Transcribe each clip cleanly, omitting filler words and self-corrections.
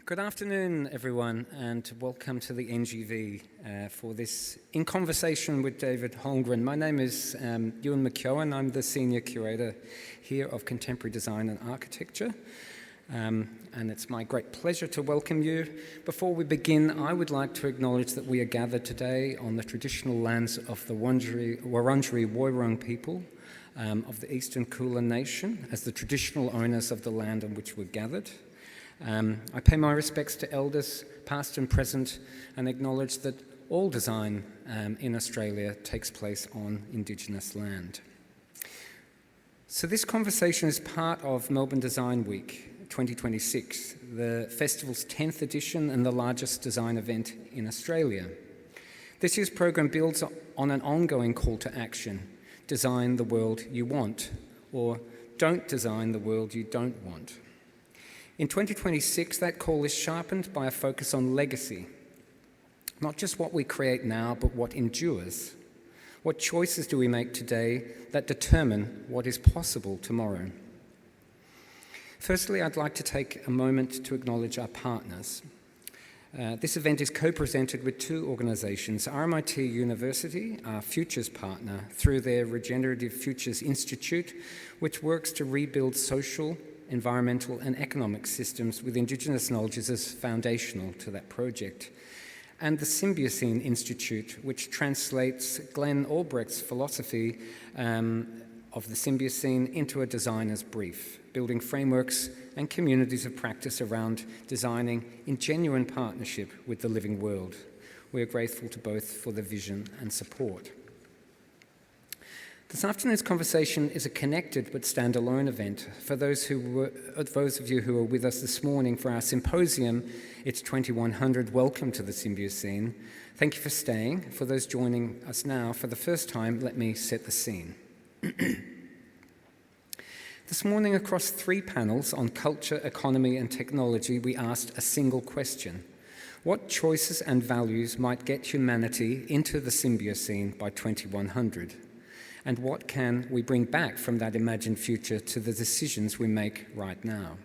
Good afternoon, everyone, and welcome to the NGV for this In Conversation with David Holmgren. My name is Ewan McEoin. I'm the Senior Curator here of Contemporary Design and Architecture, and it's my great pleasure to welcome you. Before we begin, I would like to acknowledge that we are gathered today on the traditional lands of the Wurundjeri Woiwurrung people of the Eastern Kulin Nation as the traditional owners of the land on which we're gathered. I pay my respects to elders, past and present, and acknowledge that all design in Australia takes place on Indigenous land. So this conversation is part of Melbourne Design Week 2026, the festival's 10th edition and the largest design event in Australia. This year's program builds on an ongoing call to action: design the world you want, or don't design the world you don't want. In 2026, that call is sharpened by a focus on legacy. Not just what we create now, but what endures. What choices do we make today that determine what is possible tomorrow? Firstly, I'd like to take a moment to acknowledge our partners. This event is co-presented with two organisations: RMIT University, our Futures partner, through their Regenerative Futures Institute, which works to rebuild social, environmental and economic systems with Indigenous knowledge as foundational to that project, and the Symbiocene Institute, which translates Glenn Albrecht's philosophy of the Symbiocene into a designer's brief, building frameworks and communities of practice around designing in genuine partnership with the living world. We are grateful to both for the vision and support. This afternoon's conversation is a connected but standalone event. For those of you who were with us this morning for our symposium, it's 2100. Welcome to the Symbiocene. Thank you for staying. For those joining us now for the first time, let me set the scene. This morning, across 3 panels on culture, economy and technology, we asked a single question: what choices and values might get humanity into the Symbiocene by 2100? And what can we bring back from that imagined future to the decisions we make right now?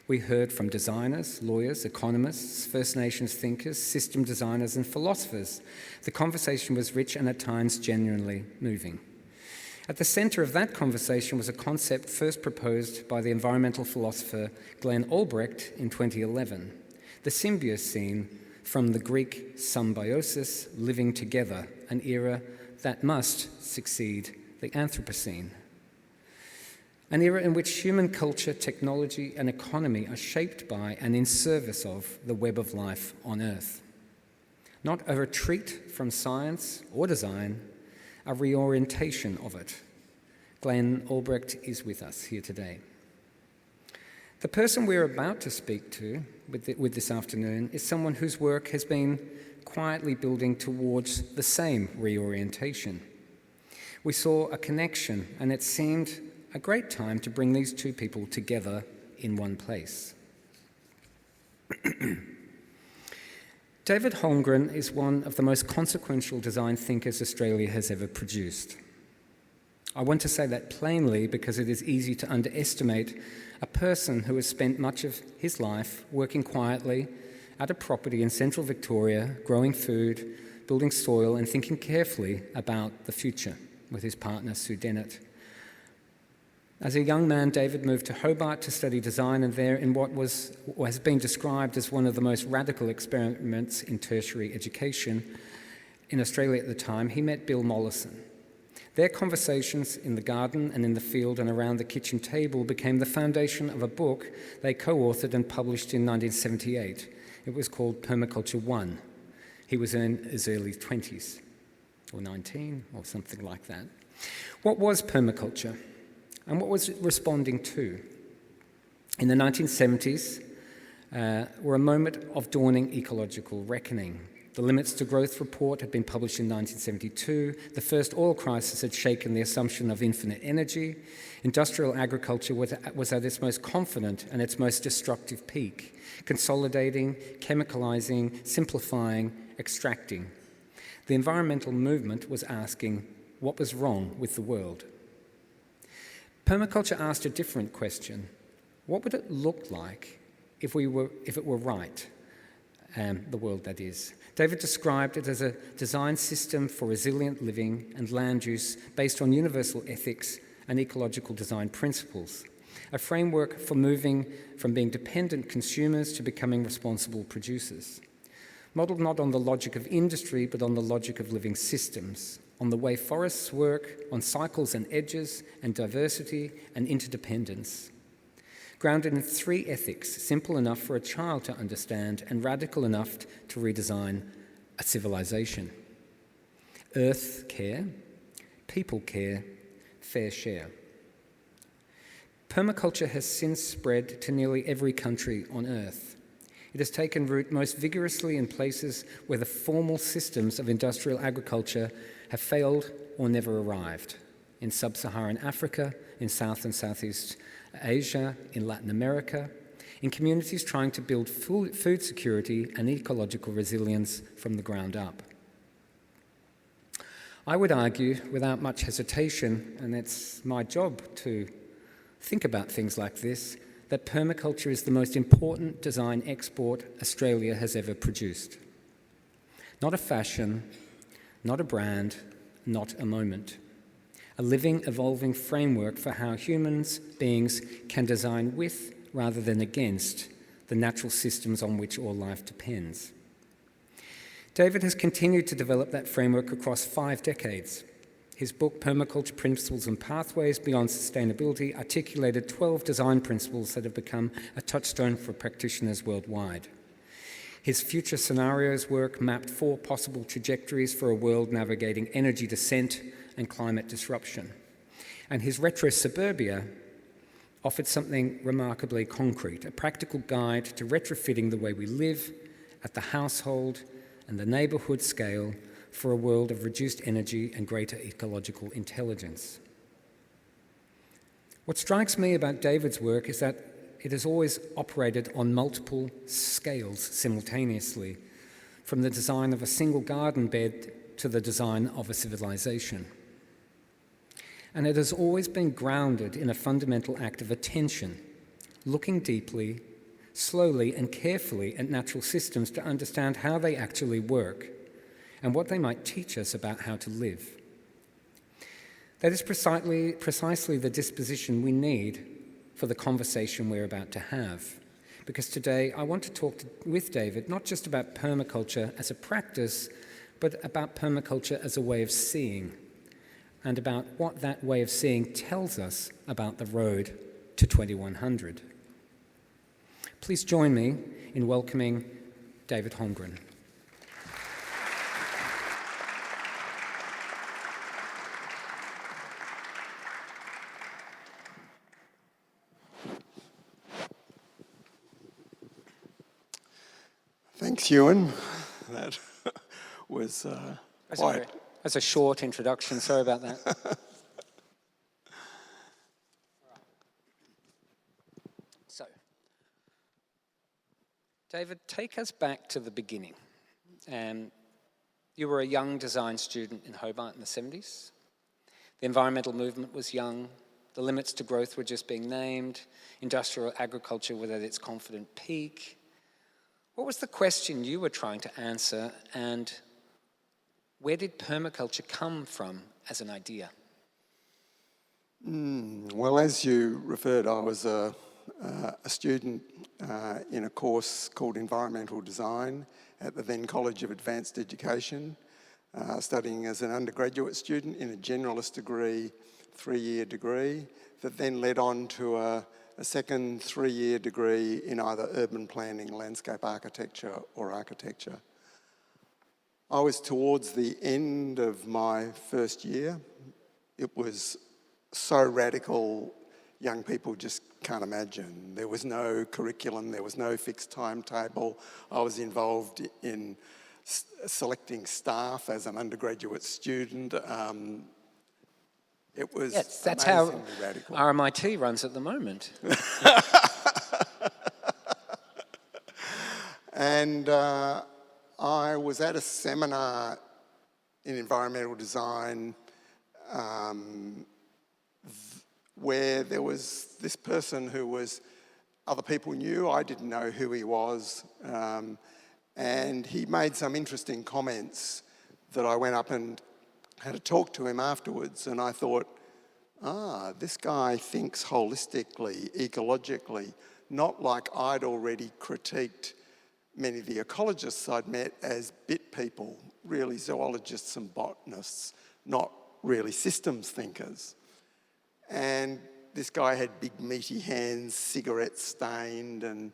We heard from designers, lawyers, economists, First Nations thinkers, system designers and philosophers. The conversation was rich and at times genuinely moving. At the centre of that conversation was a concept first proposed by the environmental philosopher Glenn Albrecht in 2011, the Symbiocene, from the Greek symbiosis, living together, an era that must succeed the Anthropocene. An era in which human culture, technology and economy are shaped by and in service of the web of life on Earth. Not a retreat from science or design, a reorientation of it. Glenn Albrecht is with us here today. The person we're about to speak to with this afternoon is someone whose work has been quietly building towards the same reorientation. We saw a connection, and it seemed a great time to bring these two people together in one place. David Holmgren is one of the most consequential design thinkers Australia has ever produced. I want to say that plainly because it is easy to underestimate a person who has spent much of his life working quietly at a property in central Victoria, growing food, building soil and thinking carefully about the future with his partner Sue Dennett. As a young man, David moved to Hobart to study design, and there, in what has been described as one of the most radical experiments in tertiary education in Australia at the time, he met Bill Mollison. Their conversations in the garden and in the field and around the kitchen table became the foundation of a book they co-authored and published in 1978. It was called Permaculture 1. He was in his early 20s, or 19, or something like that. What was permaculture? And what was it responding to? In the 1970s were a moment of dawning ecological reckoning. The Limits to Growth report had been published in 1972. The first oil crisis had shaken the assumption of infinite energy. Industrial agriculture was at its most confident and its most destructive peak, consolidating, chemicalizing, simplifying, extracting. The environmental movement was asking what was wrong with the world. Permaculture asked a different question: what would it look like if it were right, the world that is. David described it as a design system for resilient living and land use based on universal ethics and ecological design principles, a framework for moving from being dependent consumers to becoming responsible producers, modelled not on the logic of industry but on the logic of living systems, on the way forests work, on cycles and edges and diversity and interdependence, grounded in 3 ethics, simple enough for a child to understand and radical enough to redesign a civilization. Earth care, people care, fair share. Permaculture has since spread to nearly every country on Earth. It has taken root most vigorously in places where the formal systems of industrial agriculture have failed or never arrived. In sub-Saharan Africa, in South and Southeast Asia, in Latin America, in communities trying to build food security and ecological resilience from the ground up. I would argue, without much hesitation, and it's my job to think about things like this, that permaculture is the most important design export Australia has ever produced. Not a fashion, not a brand, not a moment. A living, evolving framework for how humans, beings, can design with, rather than against, the natural systems on which all life depends. David has continued to develop that framework across 5 decades. His book, Permaculture Principles and Pathways Beyond Sustainability, articulated 12 design principles that have become a touchstone for practitioners worldwide. His future scenarios work mapped 4 possible trajectories for a world navigating energy descent and climate disruption. And his retro suburbia offered something remarkably concrete, a practical guide to retrofitting the way we live at the household and the neighbourhood scale for a world of reduced energy and greater ecological intelligence. What strikes me about David's work is that it has always operated on multiple scales simultaneously, from the design of a single garden bed to the design of a civilization. And it has always been grounded in a fundamental act of attention, looking deeply, slowly and carefully at natural systems to understand how they actually work and what they might teach us about how to live. That is precisely the disposition we need for the conversation we're about to have. Because today I want to talk with David not just about permaculture as a practice, but about permaculture as a way of seeing, and about what that way of seeing tells us about the road to 2100. Please join me in welcoming David Holmgren. Thanks, Ewan. That was quite... That's a short introduction. Sorry about that. So, David, take us back to the beginning. You were a young design student in Hobart in the 70s. The environmental movement was young. The limits to growth were just being named. Industrial agriculture was at its confident peak. What was the question you were trying to answer, and where did permaculture come from as an idea? Well, as you referred, I was a student in a course called Environmental Design at the then College of Advanced Education, studying as an undergraduate student in a generalist degree, 3-year degree, that then led on to a second 3-year degree in either urban planning, landscape architecture, or architecture. I was towards the end of my first year. It was so radical, young people just can't imagine. There was no curriculum, there was no fixed timetable. I was involved in selecting staff as an undergraduate student. It was that's how radical. RMIT runs at the moment. And I was at a seminar in environmental design where there was this person who was other people knew. I didn't know who he was. And he made some interesting comments that I went up and had a talk to him afterwards. And I thought, this guy thinks holistically, ecologically, not like I'd already critiqued many of the ecologists I'd met as bit people, really zoologists and botanists, not really systems thinkers. And this guy had big meaty hands, cigarette stained, and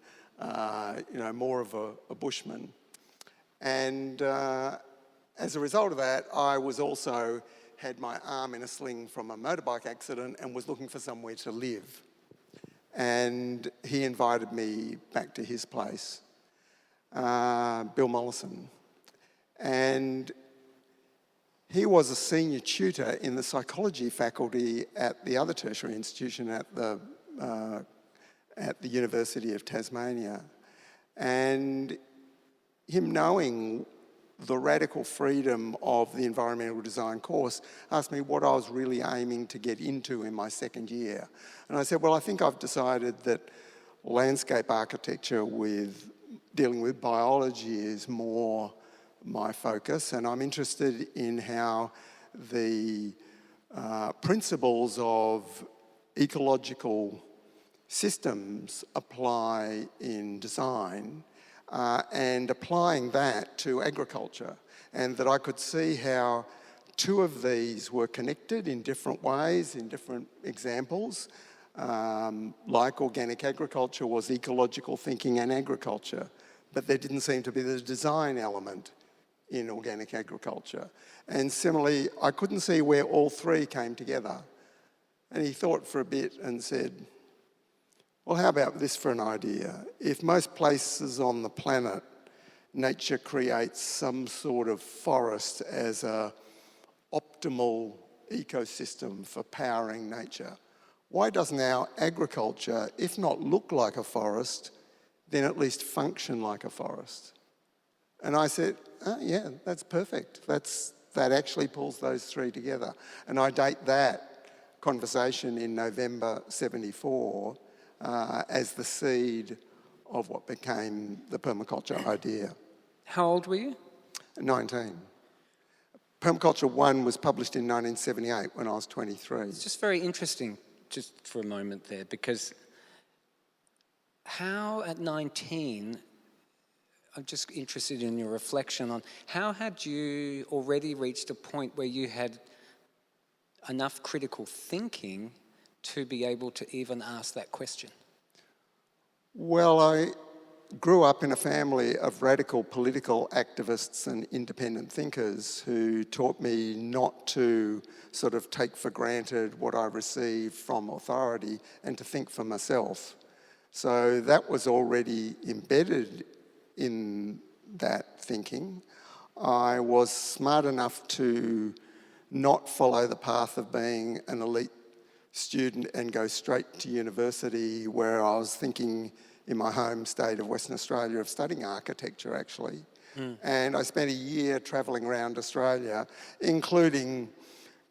more of a bushman. And as a result of that, I was also had my arm in a sling from a motorbike accident and was looking for somewhere to live. And he invited me back to his place, Bill Mollison. And he was a senior tutor in the psychology faculty at the other tertiary institution at the University of Tasmania. And him knowing the radical freedom of the environmental design course asked me what I was really aiming to get into in my second year. And I said, well, I think I've decided that landscape architecture with dealing with biology is more my focus, and I'm interested in how the principles of ecological systems apply in design and applying that to agriculture, and that I could see how two of these were connected in different ways, in different examples. Like organic agriculture was ecological thinking and agriculture, but there didn't seem to be the design element in organic agriculture. And similarly, I couldn't see where all three came together. And he thought for a bit and said, well, how about this for an idea? If most places on the planet, nature creates some sort of forest as an optimal ecosystem for powering nature, why doesn't our agriculture, if not look like a forest, then at least function like a forest? And I said, yeah, that's perfect. That actually pulls those three together. And I date that conversation in November 74 as the seed of what became the permaculture idea. How old were you? 19. Permaculture 1 was published in 1978 when I was 23. It's just very interesting, just for a moment there, because how at 19, I'm just interested in your reflection on how had you already reached a point where you had enough critical thinking to be able to even ask that question? Well, I grew up in a family of radical political activists and independent thinkers who taught me not to sort of take for granted what I received from authority and to think for myself. So that was already embedded in that thinking. I was smart enough to not follow the path of being an elite student and go straight to university, where I was thinking in my home state of Western Australia of studying architecture, actually. And I spent a year travelling around Australia, including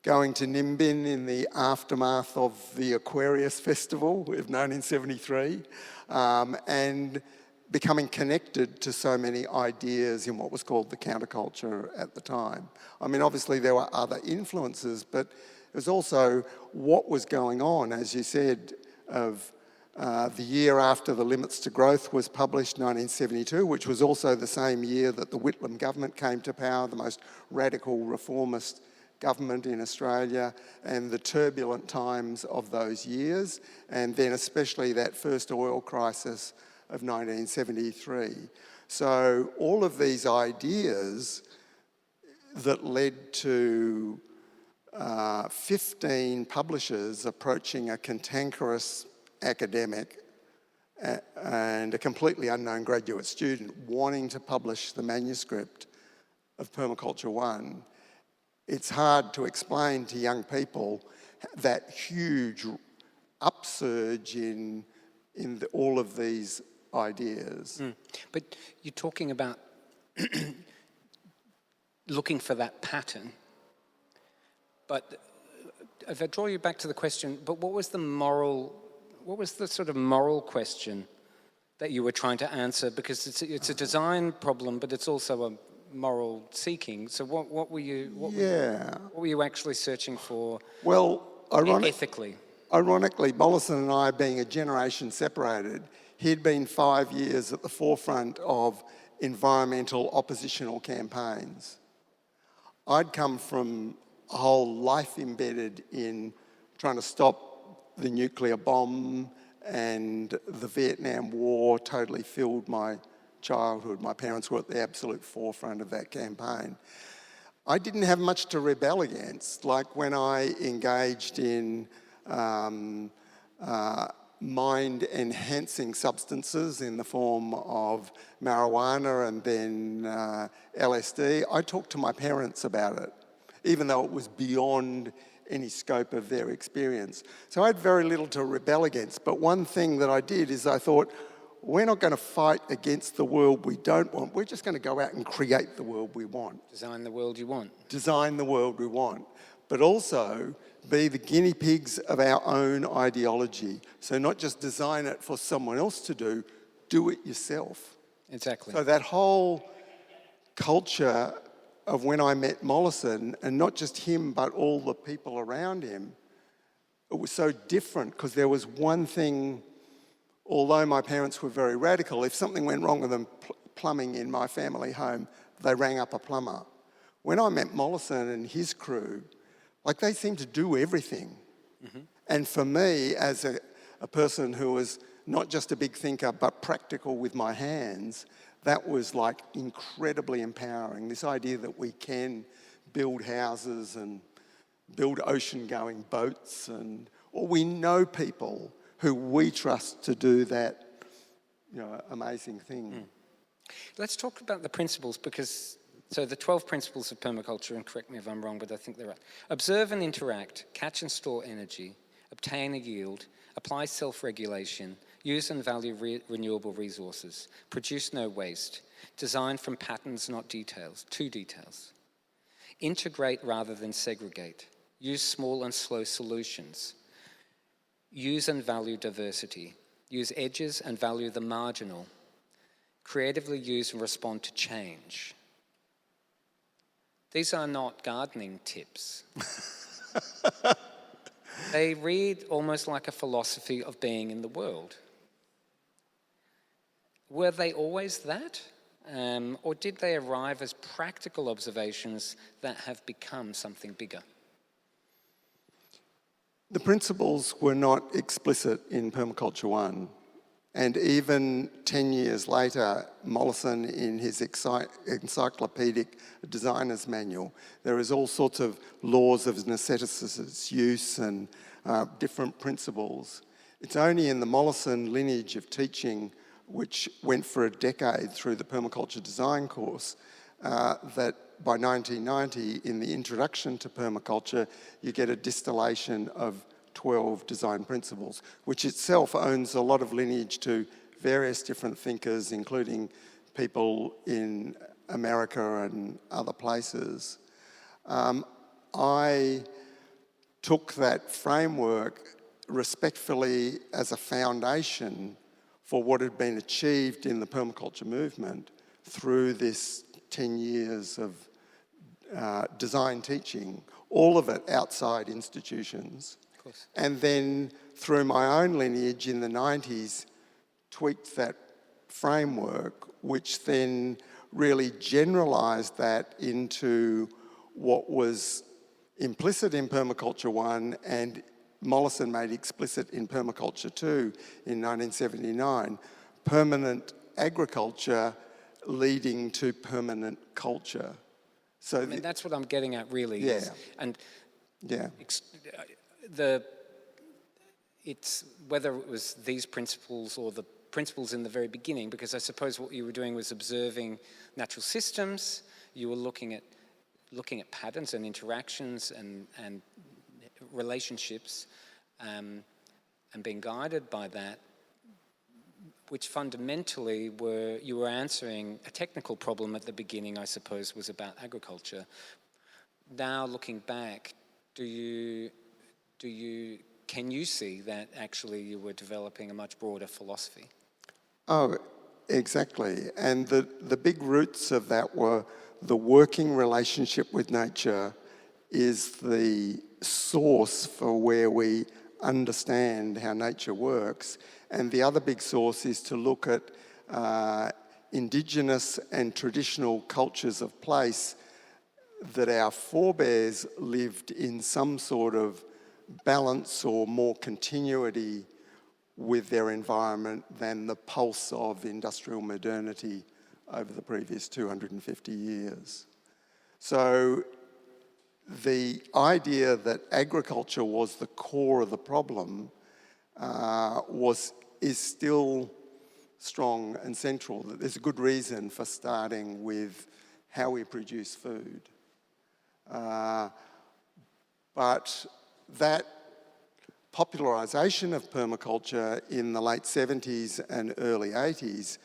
going to Nimbin in the aftermath of the Aquarius Festival of 1973, and becoming connected to so many ideas in what was called the counterculture at the time. I mean, obviously there were other influences, but it was also what was going on, as you said, of the year after The Limits to Growth was published, 1972, which was also the same year that the Whitlam government came to power, the most radical reformist government in Australia, and the turbulent times of those years, and then especially that first oil crisis of 1973. So all of these ideas that led to 15 publishers approaching a cantankerous academic and a completely unknown graduate student wanting to publish the manuscript of Permaculture 1, it's hard to explain to young people that huge upsurge in all of these ideas. But you're talking about looking for that pattern. But if I draw you back to the question, but what was the moral what was the sort of moral question that you were trying to answer? Because it's a design problem, but it's also a moral seeking. So what were you actually searching for? Well, ethically? Ironically, Mollison and I, being a generation separated, he'd been 5 years at the forefront of environmental oppositional campaigns. I'd come from a whole life embedded in trying to stop the nuclear bomb, and the Vietnam War totally filled my childhood. My parents were at the absolute forefront of that campaign. I didn't have much to rebel against, like when I engaged in mind-enhancing substances in the form of marijuana and then LSD. I talked to my parents about it, even though it was beyond any scope of their experience. So I had very little to rebel against. But one thing that I did is I thought, we're not going to fight against the world we don't want. We're just going to go out and create the world we want. Design the world you want. Design the world we want. But also be the guinea pigs of our own ideology. So not just design it for someone else to do it yourself. Exactly. So that whole culture of when I met Mollison, and not just him, but all the people around him, it was so different because there was one thing, although my parents were very radical, if something went wrong with them plumbing in my family home, they rang up a plumber. When I met Mollison and his crew, like they seemed to do everything. Mm-hmm. And for me, as a person who was not just a big thinker, but practical with my hands, that was like incredibly empowering. This idea that we can build houses and build ocean-going boats, or we know people who we trust to do that, amazing thing. Mm. Let's talk about the principles, because so the 12 principles of permaculture, and correct me if I'm wrong, but I think they're right. Observe and interact, catch and store energy, obtain a yield, apply self-regulation, use and value renewable resources, produce no waste, design from patterns, not details, to details. Integrate rather than segregate, use small and slow solutions, use and value diversity, use edges and value the marginal, creatively use and respond to change. These are not gardening tips. They read almost like a philosophy of being in the world. Were they always that? Or did they arrive as practical observations that have become something bigger? The principles were not explicit in Permaculture 1. And even 10 years later, Mollison, in his encyclopedic designer's manual, there is all sorts of laws of necessitous use and different principles. It's only in the Mollison lineage of teaching, which went for a decade through the permaculture design course, that by 1990, in the introduction to permaculture, you get a distillation of 12 design principles, which itself owns a lot of lineage to various different thinkers, including people in America and other places. I took that framework respectfully as a foundation for what had been achieved in the permaculture movement through this 10 years of design teaching, all of it outside institutions. And then through my own lineage in the 90s, tweaked that framework, which then really generalised that into what was implicit in Permaculture 1 and Mollison made explicit in Permaculture 2 in 1979, permanent agriculture leading to permanent culture. So that's what I'm getting at, really. Yeah. It's whether it was these principles or the principles in the very beginning, because I suppose what you were doing was observing natural systems. You were looking at patterns and interactions and relationships, and being guided by that, which fundamentally you were answering a technical problem at the beginning, I suppose, was about agriculture. Now, looking back, do you can you see that actually you were developing a much broader philosophy? Oh, exactly. And the big roots of that were the working relationship with nature is the source for where we understand how nature works. And the other big source is to look at indigenous and traditional cultures of place that our forebears lived in some sort of balance or more continuity with their environment than the pulse of industrial modernity over the previous 250 years. So the idea that agriculture was the core of the problem is still strong and central. That there's a good reason for starting with how we produce food. But that popularisation of permaculture in the late 70s and early 80s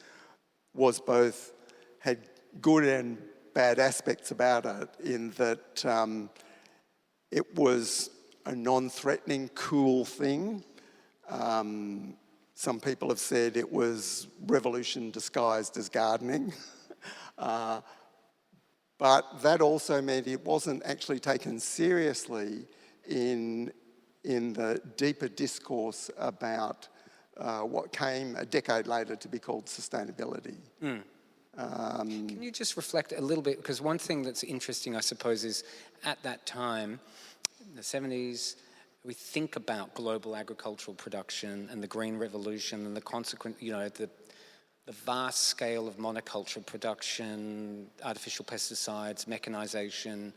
had good and bad aspects about it, in that it was a non-threatening, cool thing. Some people have said it was revolution disguised as gardening. But that also meant it wasn't actually taken seriously in the deeper discourse about what came a decade later to be called sustainability. Can you just reflect a little bit? Because one thing that's interesting, I suppose, is at that time, in the 70s, we think about global agricultural production and the Green Revolution and the consequent, the vast scale of monoculture production, artificial pesticides, mechanization.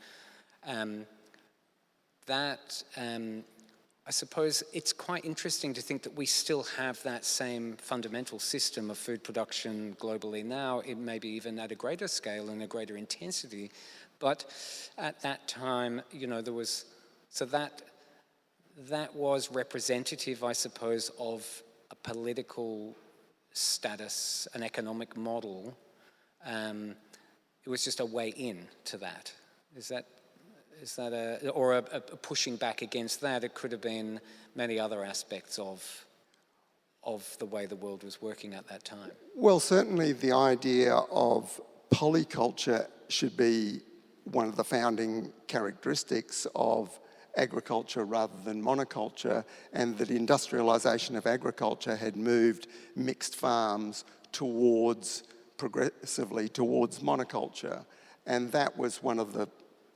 I suppose it's quite interesting to think that we still have that same fundamental system of food production globally now, it may be even at a greater scale and a greater intensity. But at that time, there was, so that was representative, I suppose, of a political status, an economic model. It was just a way in to that. Is that a pushing back against that? It could have been many other aspects of the way the world was working at that time. Well, certainly the idea of polyculture should be one of the founding characteristics of agriculture rather than monoculture, and that industrialisation of agriculture had moved mixed farms progressively towards monoculture. And that was one of the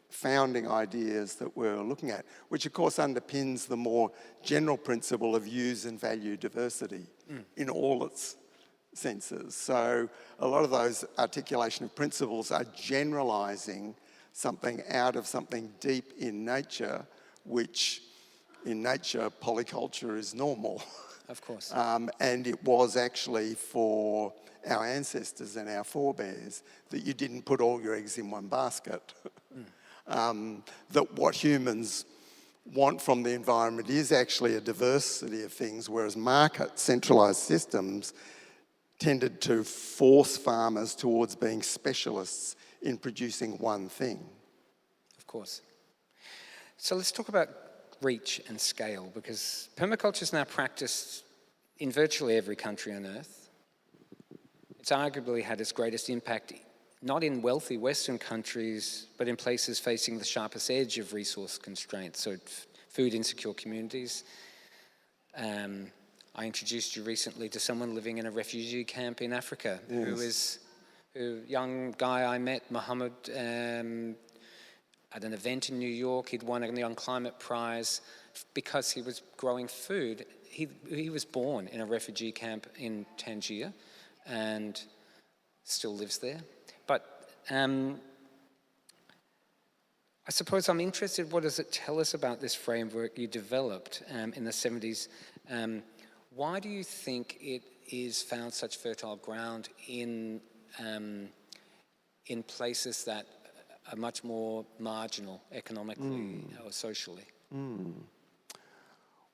founding ideas that we're looking at, which of course underpins the more general principle of use and value diversity in all its senses. So a lot of those articulation of principles are generalising something out of something deep in nature, which in nature polyculture is normal. Of course. And it was actually for our ancestors and our forebears that you didn't put all your eggs in one basket. That what humans want from the environment is actually a diversity of things, whereas market centralised systems tended to force farmers towards being specialists in producing one thing. Of course. So let's talk about reach and scale, because permaculture is now practiced in virtually every country on Earth. It's arguably had its greatest impact not in wealthy Western countries, but in places facing the sharpest edge of resource constraints, so food insecure communities. I introduced you recently to someone living in a refugee camp in Africa, yes. who young guy I met, Mohammed, at an event in New York. He'd won a Young Climate Prize because he was growing food. He was born in a refugee camp in Tangier and still lives there. But I suppose I'm interested, what does it tell us about this framework you developed in the 70s? Why do you think it is found such fertile ground in places that are much more marginal economically or socially?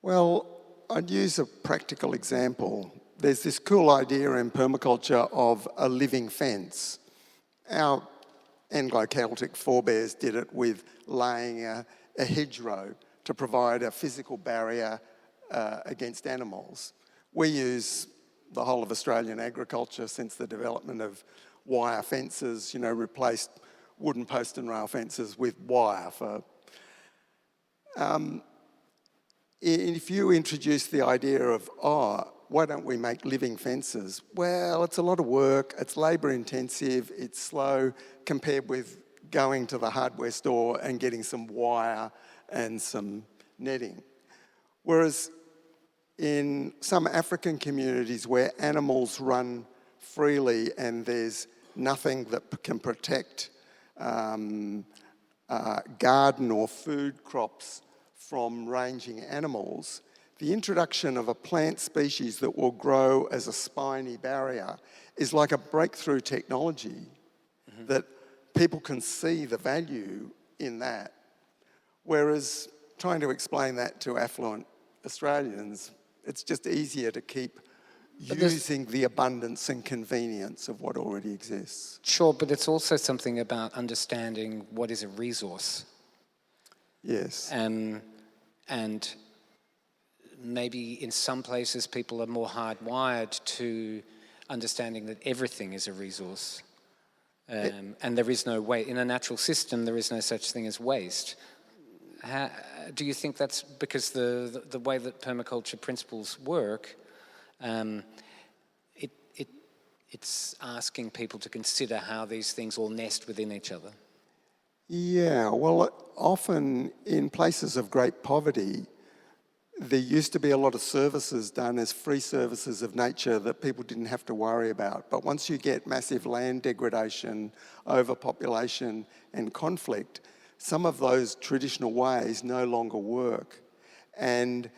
Well, I'd use a practical example. There's this cool idea in permaculture of a living fence. Our Anglo-Celtic forebears did it with laying a hedgerow to provide a physical barrier against animals. We use the whole of Australian agriculture since the development of wire fences, replaced wooden post and rail fences with wire for... if you introduce the idea of, why don't we make living fences? Well, it's a lot of work, it's labour intensive, it's slow compared with going to the hardware store and getting some wire and some netting. Whereas in some African communities where animals run freely and there's nothing that can protect garden or food crops from ranging animals, the introduction of a plant species that will grow as a spiny barrier is like a breakthrough technology that people can see the value in that. Whereas trying to explain that to affluent Australians, it's just easier to keep using the abundance and convenience of what already exists. Sure, but it's also something about understanding what is a resource. Yes. And maybe in some places people are more hardwired to understanding that everything is a resource. And there is no waste. In a natural system, there is no such thing as waste. Do you think that's because the way that permaculture principles work, it's asking people to consider how these things all nest within each other? Yeah, well, often in places of great poverty, there used to be a lot of services done as free services of nature that people didn't have to worry about. But once you get massive land degradation, overpopulation and conflict, some of those traditional ways no longer work. And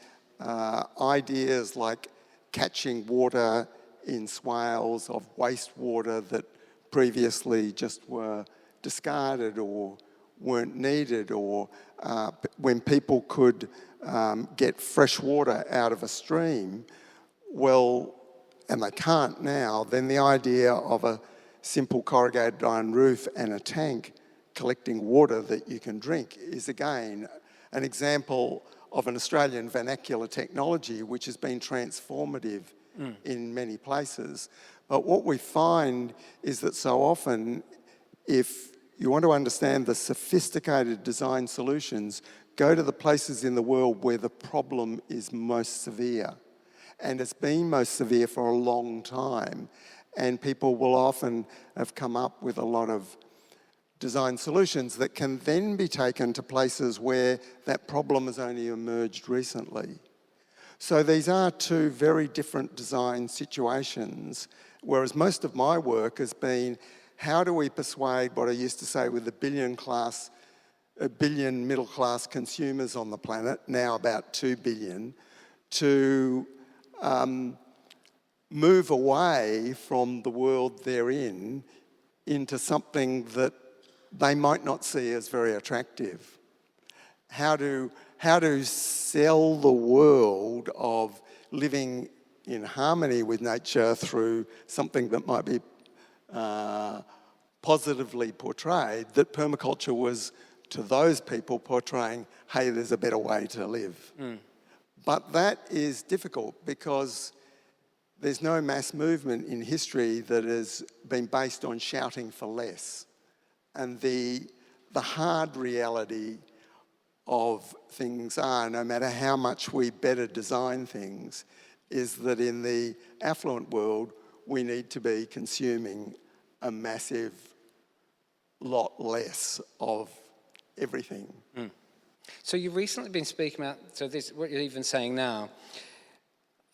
ideas like catching water in swales of wastewater that previously just were discarded or weren't needed, or when people could get fresh water out of a stream, well, and they can't now, then the idea of a simple corrugated iron roof and a tank collecting water that you can drink is again an example of an Australian vernacular technology which has been transformative in many places. But what we find is that so often, if you want to understand the sophisticated design solutions, go to the places in the world where the problem is most severe. And it's been most severe for a long time. And people will often have come up with a lot of design solutions that can then be taken to places where that problem has only emerged recently. So these are two very different design situations, whereas most of my work has been, how do we persuade what I used to say with a billion middle-class consumers on the planet, now about 2 billion, to move away from the world they're in into something that they might not see as very attractive. How to sell the world of living in harmony with nature through something that might be positively portrayed, that permaculture was, to those people, portraying, hey, there's a better way to live. But that is difficult because there's no mass movement in history that has been based on shouting for less. And the hard reality of things are, no matter how much we better design things, is that in the affluent world, we need to be consuming a massive lot less of everything. So you've recently been speaking about, so this, what you're even saying now,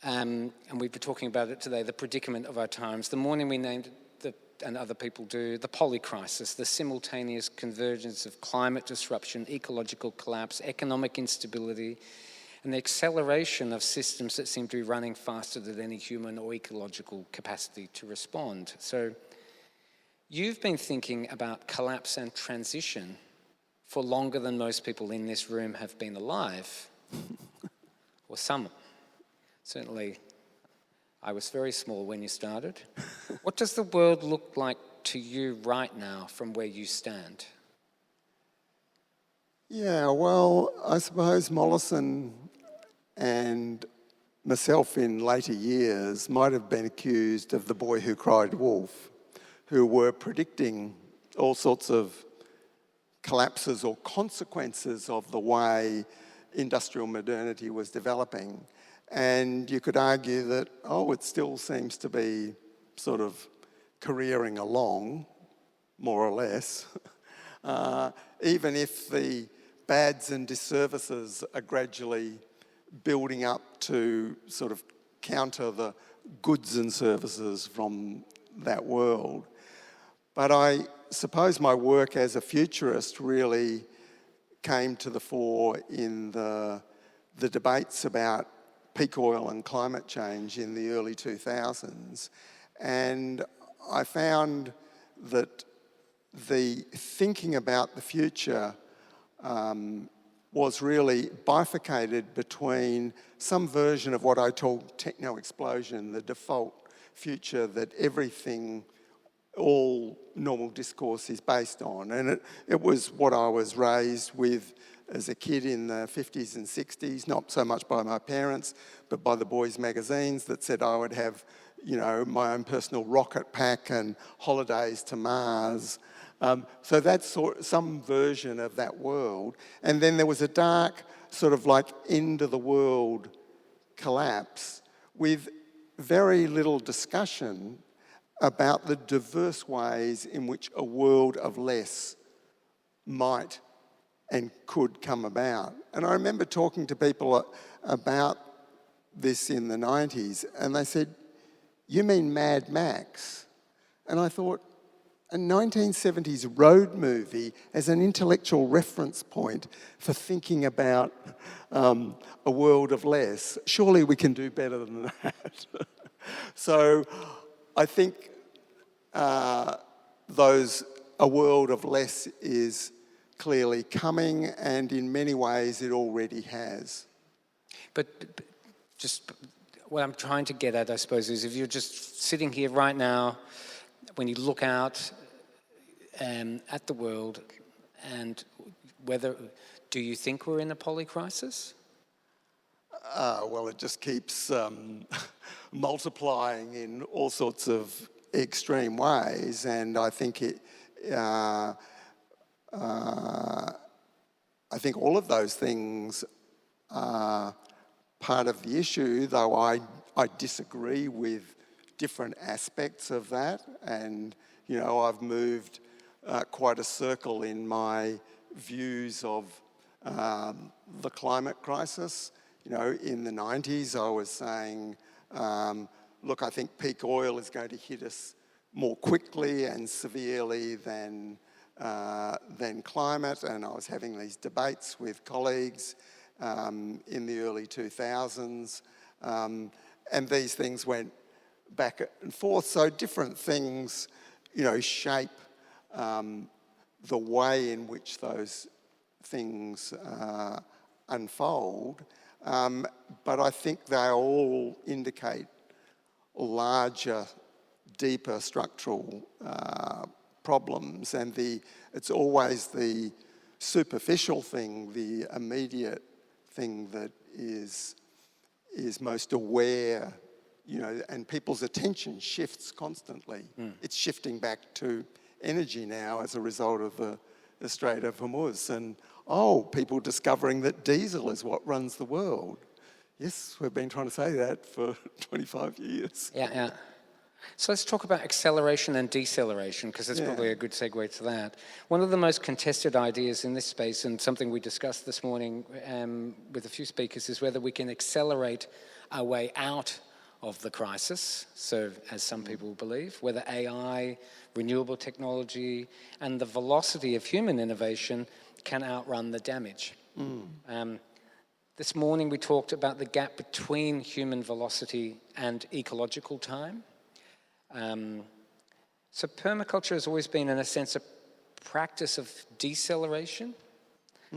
and we've been talking about it today, the predicament of our times. The morning we named it, and other people do, the polycrisis, the simultaneous convergence of climate disruption, ecological collapse, economic instability, and the acceleration of systems that seem to be running faster than any human or ecological capacity to respond. So you've been thinking about collapse and transition for longer than most people in this room have been alive, or some. Certainly, I was very small when you started. What does the world look like to you right now from where you stand? Yeah, well, I suppose Mollison and myself in later years might have been accused of the boy who cried wolf, who were predicting all sorts of collapses or consequences of the way industrial modernity was developing. And you could argue that, it still seems to be sort of careering along, more or less, even if the bads and disservices are gradually building up to sort of counter the goods and services from that world. But I suppose my work as a futurist really came to the fore in the debates about peak oil and climate change in the early 2000s. And I found that the thinking about the future was really bifurcated between some version of what I called techno-explosion, the default future that everything, all normal discourse is based on. And it was what I was raised with as a kid in the 50s and 60s, not so much by my parents, but by the boys' magazines that said I would have, my own personal rocket pack and holidays to Mars. So that's some version of that world. And then there was a dark sort of like end of the world collapse with very little discussion about the diverse ways in which a world of less might and could come about. And I remember talking to people about this in the 90s, and they said, "You mean Mad Max?" And I thought, a 1970s road movie as an intellectual reference point for thinking about a world of less. Surely we can do better than that. So I think a world of less is clearly coming, and in many ways it already has. But just what I'm trying to get at, I suppose, is if you're just sitting here right now, when you look out at the world, and do you think we're in a polycrisis? Well, it just keeps multiplying in all sorts of extreme ways, and I think I think all of those things are part of the issue, though I disagree with different aspects of that. And, I've moved quite a circle in my views of the climate crisis. In the 90s, I was saying, look, I think peak oil is going to hit us more quickly and severely than climate, and I was having these debates with colleagues in the early 2000s, and these things went back and forth. So different things, shape the way in which those things unfold, but I think they all indicate larger, deeper structural problems, and it's always the superficial thing, the immediate thing that is most aware, and people's attention shifts constantly. It's shifting back to energy now as a result of the Strait of Hormuz, and people discovering that diesel is what runs the world. Yes, we've been trying to say that for 25 years. Yeah. So let's talk about acceleration and deceleration, because it's probably a good segue to that. One of the most contested ideas in this space, and something we discussed this morning with a few speakers, is whether we can accelerate our way out of the crisis. So, as some people believe, whether AI, renewable technology, and the velocity of human innovation can outrun the damage. This morning we talked about the gap between human velocity and ecological time. So permaculture has always been, in a sense, a practice of deceleration,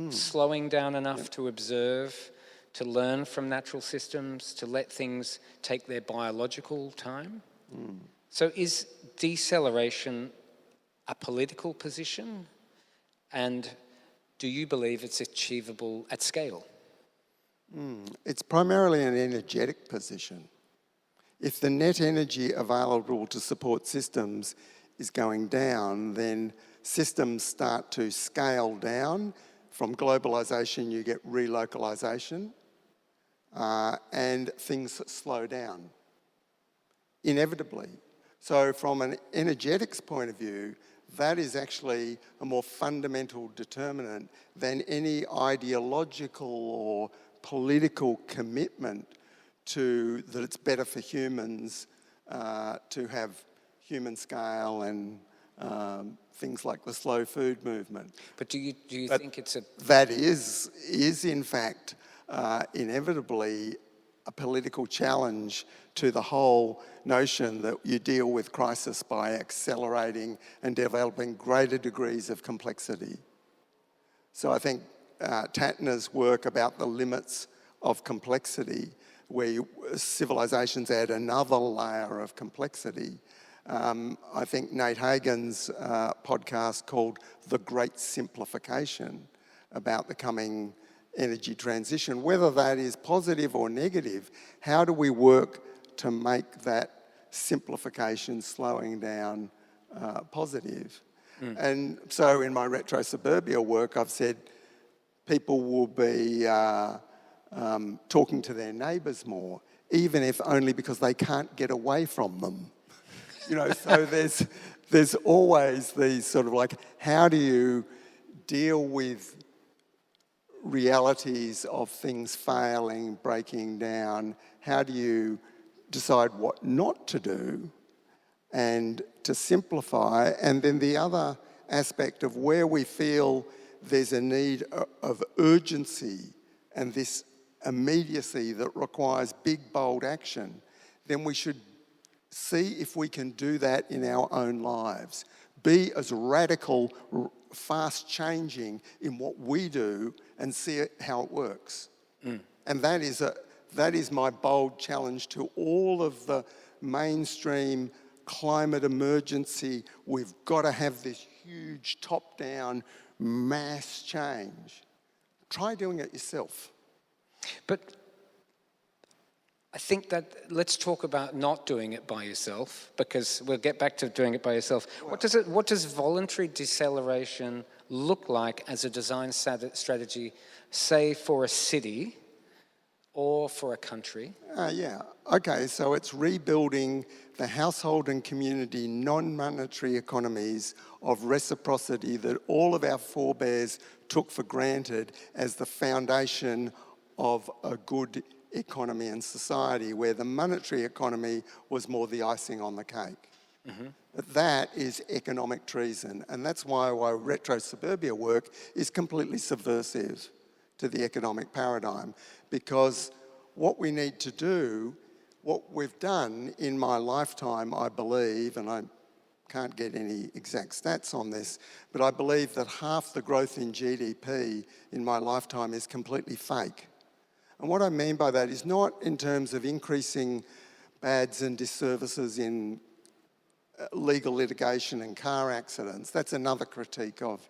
slowing down enough to observe, to learn from natural systems, to let things take their biological time. So is deceleration a political position? And do you believe it's achievable at scale? It's primarily an energetic position. If the net energy available to support systems is going down, then systems start to scale down. From globalisation, you get relocalisation, and things slow down, inevitably. So from an energetics point of view, that is actually a more fundamental determinant than any ideological or political commitment to that it's better for humans to have human scale and things like the slow food movement. But do you think it's a... That is in fact inevitably a political challenge to the whole notion that you deal with crisis by accelerating and developing greater degrees of complexity. So I think Tatner's work about the limits of complexity, where civilizations add another layer of complexity. I think Nate Hagen's podcast called The Great Simplification about the coming energy transition, whether that is positive or negative, how do we work to make that simplification, slowing down, positive? And so in my retro suburbia work, I've said people will be talking to their neighbours more, even if only because they can't get away from them. You know, so there's always these sort of like, how do you deal with realities of things failing, breaking down? How do you decide what not to do and to simplify? And then the other aspect of where we feel there's a need of urgency and this immediacy that requires big, bold action, then we should see if we can do that in our own lives. Be as radical, fast changing in what we do and see how it works. And that is my bold challenge to all of the mainstream climate emergency. We've got to have this huge top-down mass change. Try doing it yourself. But I think that let's talk about not doing it by yourself, because we'll get back to doing it by yourself. What does voluntary deceleration look like as a design strategy, say for a city or for a country? Yeah. Okay, so it's rebuilding the household and community non-monetary economies of reciprocity that all of our forebears took for granted as the foundation of a good economy and society, where the monetary economy was more the icing on the cake. That is economic treason, and that's why retro suburbia work is completely subversive to the economic paradigm, because what we need to do, what we've done in my lifetime, I believe, and I can't get any exact stats on this, but I believe that half the growth in GDP in my lifetime is completely fake. And what I mean by that is not in terms of increasing bads and disservices in legal litigation and car accidents. That's another critique of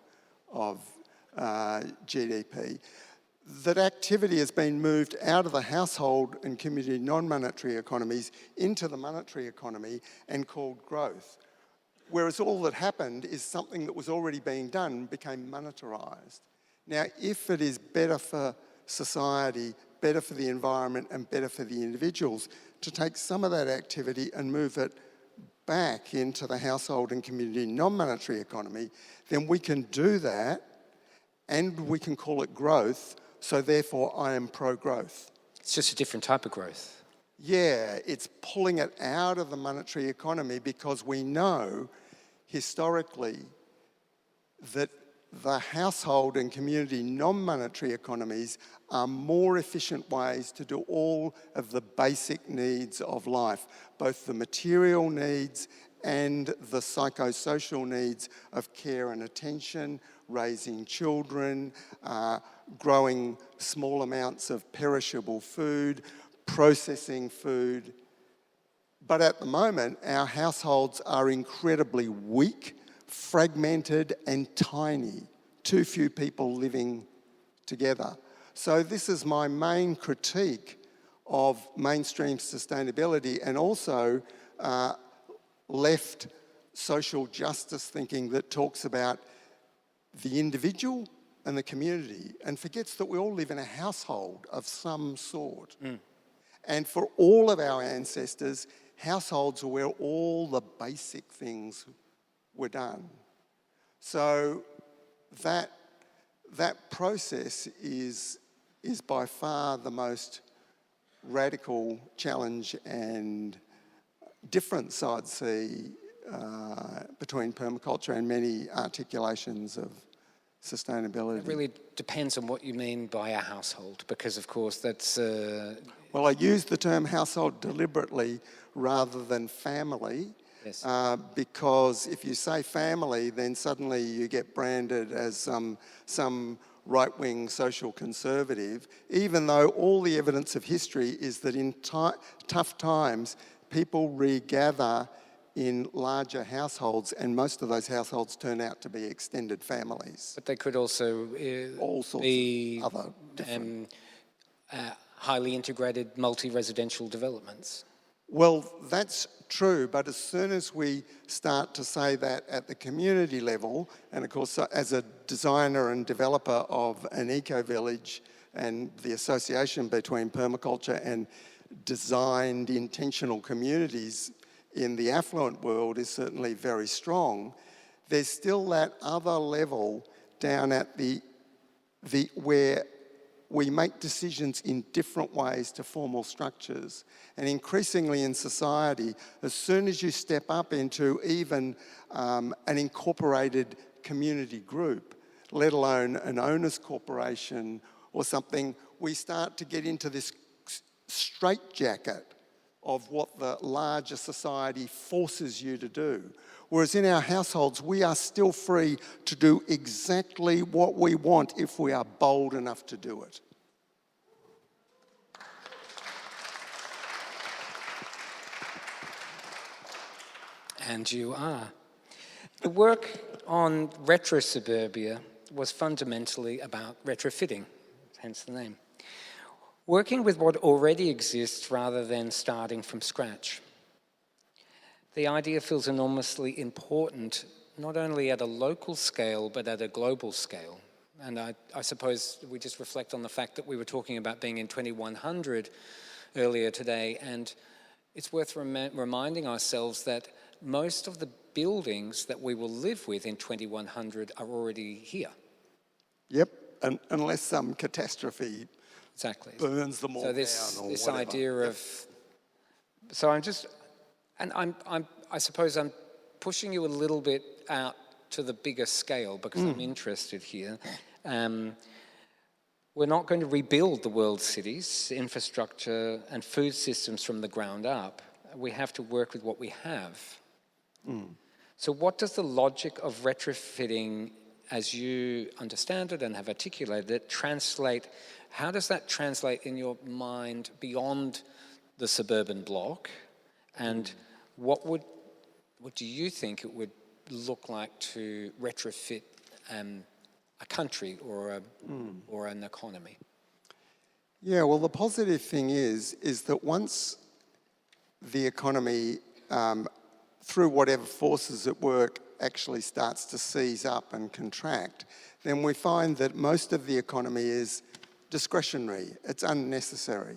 GDP. That activity has been moved out of the household and community non-monetary economies into the monetary economy and called growth. Whereas all that happened is something that was already being done became monetarised. Now, if it is better for society, better for the environment and better for the individuals to take some of that activity and move it back into the household and community non-monetary economy, then we can do that and we can call it growth, so therefore I am pro-growth. It's just a different type of growth. Yeah, it's pulling it out of the monetary economy because we know historically that the household and community non-monetary economies are more efficient ways to do all of the basic needs of life, both the material needs and the psychosocial needs of care and attention, raising children, growing small amounts of perishable food, processing food. But at the moment, our households are incredibly weak, fragmented and tiny. Too few people living together. So this is my main critique of mainstream sustainability, and also left social justice thinking that talks about the individual and the community and forgets that we all live in a household of some sort. And for all of our ancestors, households are where all the basic things were done. So that process is by far the most radical challenge and difference, I'd say, between permaculture and many articulations of sustainability. It really depends on what you mean by a household, because of course that's... Well, I use the term household deliberately rather than family, Yes. Because if you say family, then suddenly you get branded as some right-wing social conservative, even though all the evidence of history is that in tough times, people regather in larger households, and most of those households turn out to be extended families. But they could also All sorts be of other different... highly integrated multi-residential developments. Well, that's true, but as soon as we start to say that at the community level, and of course as a designer and developer of an eco-village and the association between permaculture and designed intentional communities in the affluent world is certainly very strong, there's still that other level down at the where we make decisions in different ways to formal structures. And increasingly in society, as soon as you step up into even an incorporated community group, let alone an owners corporation or something, we start to get into this straitjacket of what the larger society forces you to do. Whereas in our households, we are still free to do exactly what we want if we are bold enough to do it. And you are. The work on retro-suburbia was fundamentally about retrofitting, hence the name. Working with what already exists rather than starting from scratch. The idea feels enormously important, not only at a local scale, but at a global scale. And I suppose we just reflect on the fact that we were talking about being in 2100 earlier today, and it's worth reminding ourselves that most of the buildings that we will live with in 2100 are already here. Yep, unless some catastrophe exactly burns them all so down or this whatever. idea of... So I'm just... And I suppose I'm pushing you a little bit out to the bigger scale because I'm interested here. We're not going to rebuild the world's cities, infrastructure and food systems from the ground up. We have to work with what we have. So what does the logic of retrofitting, as you understand it and have articulated it, translate? How does that translate in your mind beyond the suburban block? And what do you think it would look like to retrofit a country or an economy? Yeah, well, the positive thing is that once the economy, through whatever forces at work, actually starts to seize up and contract, then we find that most of the economy is discretionary, it's unnecessary.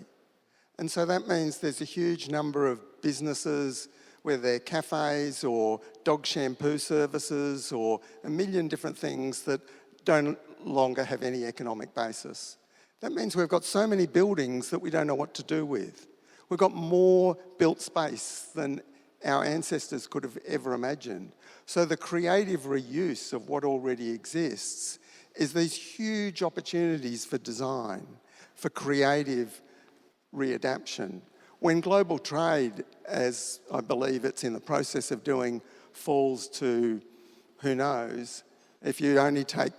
And so that means there's a huge number of businesses, whether they're cafes or dog shampoo services or a million different things that don't longer have any economic basis. That means we've got so many buildings that we don't know what to do with. We've got more built space than our ancestors could have ever imagined. So the creative reuse of what already exists is these huge opportunities for design, for creative readaptation. When global trade, as I believe it's in the process of doing, falls to, who knows, if you only take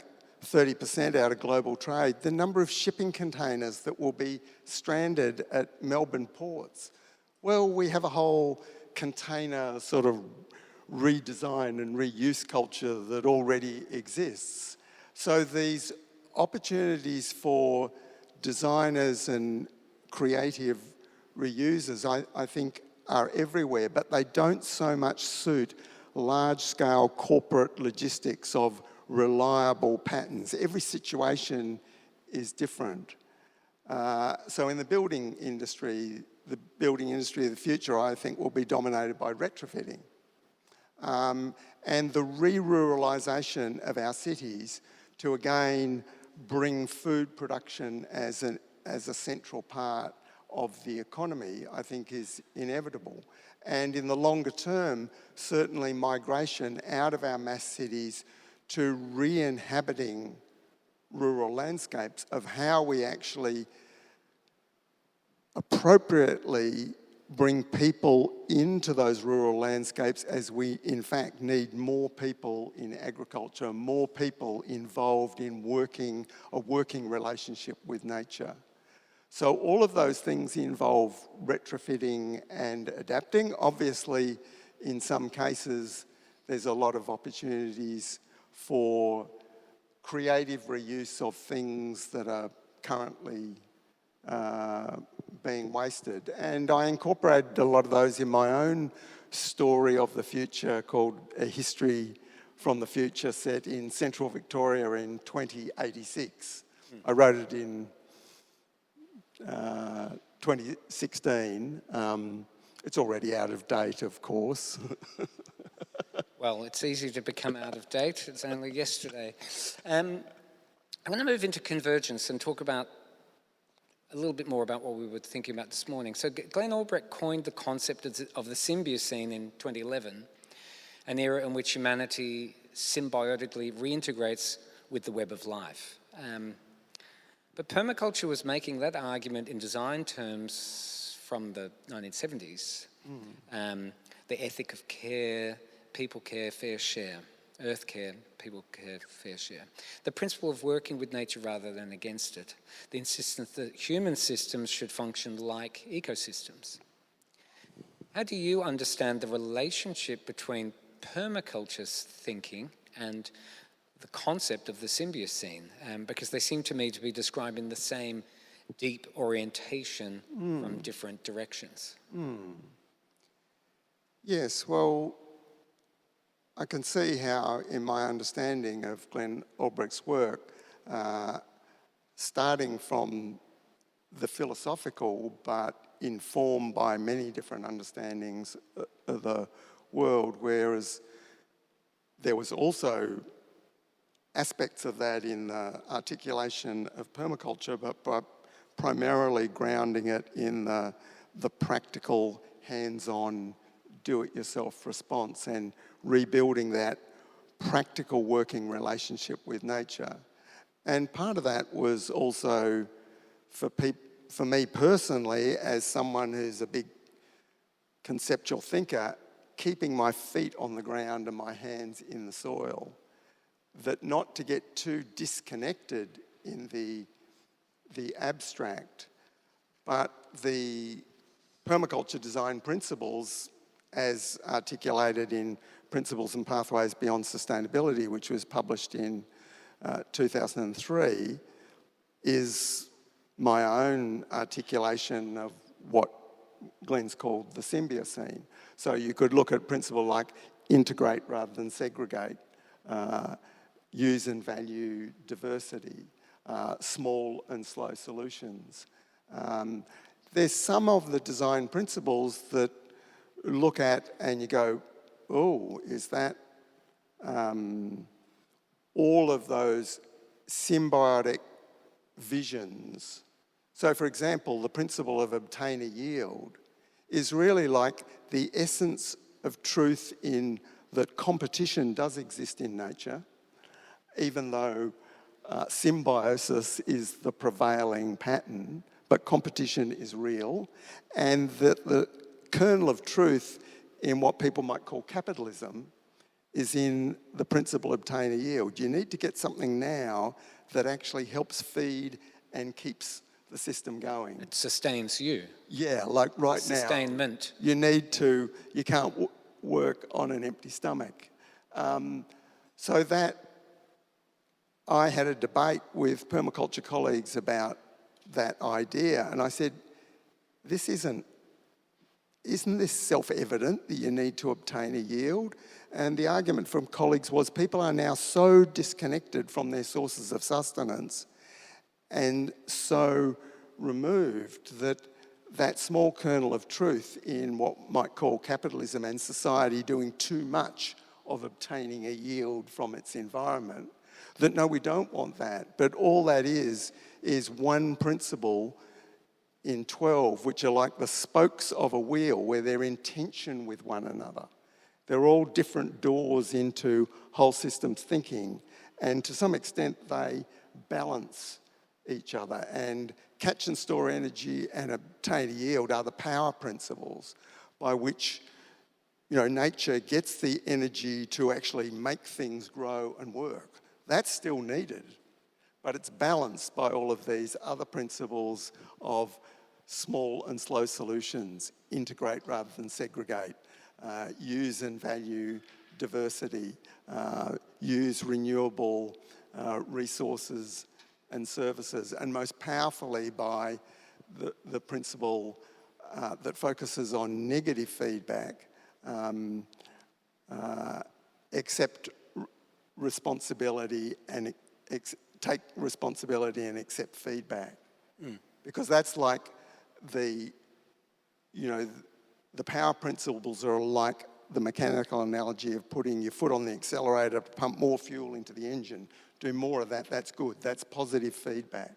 30% out of global trade, the number of shipping containers that will be stranded at Melbourne ports. Well, we have a whole container sort of redesign and reuse culture that already exists. So these opportunities for designers and creative reusers, I think, are everywhere, but they don't so much suit large-scale corporate logistics of reliable patterns. Every situation is different. So in the building industry of the future, I think, will be dominated by retrofitting. And the re-ruralisation of our cities to again bring food production as a central part of the economy, I think, is inevitable. And in the longer term, certainly migration out of our mass cities to re-inhabiting rural landscapes, of how we actually appropriately bring people into those rural landscapes, as we in fact need more people in agriculture, more people involved in a working relationship with nature. So all of those things involve retrofitting and adapting. Obviously, in some cases, there's a lot of opportunities for creative reuse of things that are currently being wasted. And I incorporated a lot of those in my own story of the future, called A History from the Future, set in central Victoria in 2086. I wrote it in 2016. It's already out of date, of course. Well, it's easy to become out of date. It's only yesterday. I'm going to move into convergence and talk about a little bit more about what we were thinking about this morning. So Glenn Albrecht coined the concept of the Symbiocene in 2011, an era in which humanity symbiotically reintegrates with the web of life. But permaculture was making that argument in design terms from the 1970s. The ethic of care, people care, fair share. Earth care, people care, fair share. The principle of working with nature rather than against it. The insistence that human systems should function like ecosystems. How do you understand the relationship between permaculture's thinking and the concept of the Symbiocene? Because they seem to me to be describing the same deep orientation from different directions. Yes, well, I can see how, in my understanding of Glenn Albrecht's work, starting from the philosophical but informed by many different understandings of the world, whereas there was also aspects of that in the articulation of permaculture, but primarily grounding it in the practical, hands-on, do-it-yourself response and rebuilding that practical working relationship with nature. And part of that was also, for me personally, as someone who's a big conceptual thinker, keeping my feet on the ground and my hands in the soil, that not to get too disconnected in the abstract, but the permaculture design principles as articulated in Principles and Pathways Beyond Sustainability, which was published in 2003, is my own articulation of what Glenn's called the Symbiocene. So you could look at principle like integrate rather than segregate, use and value diversity, small and slow solutions. There's some of the design principles that look at and you go, oh, is that all of those symbiotic visions? So, for example, the principle of obtain a yield is really like the essence of truth in that competition does exist in nature, even though symbiosis is the prevailing pattern, but competition is real, and that the kernel of truth in what people might call capitalism is in the principle obtain a yield. You need to get something now that actually helps feed and keeps the system going. It sustains you. Yeah, like right now. Sustainment. You can't work on an empty stomach. So that I had a debate with permaculture colleagues about that idea. And I said, isn't this self-evident that you need to obtain a yield? And the argument from colleagues was people are now so disconnected from their sources of sustenance and so removed that that small kernel of truth in what might call capitalism and society doing too much of obtaining a yield from its environment, that no, we don't want that. But all that is one principle in 12, which are like the spokes of a wheel where they're in tension with one another. They're all different doors into whole systems thinking, and to some extent they balance each other. And catch and store energy and obtain a yield are the power principles by which, you know, nature gets the energy to actually make things grow and work. That's still needed, but it's balanced by all of these other principles of small and slow solutions, integrate rather than segregate, use and value diversity, use renewable resources and services, and most powerfully by the principle that focuses on negative feedback, accept responsibility and take responsibility and accept feedback. Because that's like the power principles are like the mechanical analogy of putting your foot on the accelerator to pump more fuel into the engine. Do more of that, that's good, that's positive feedback.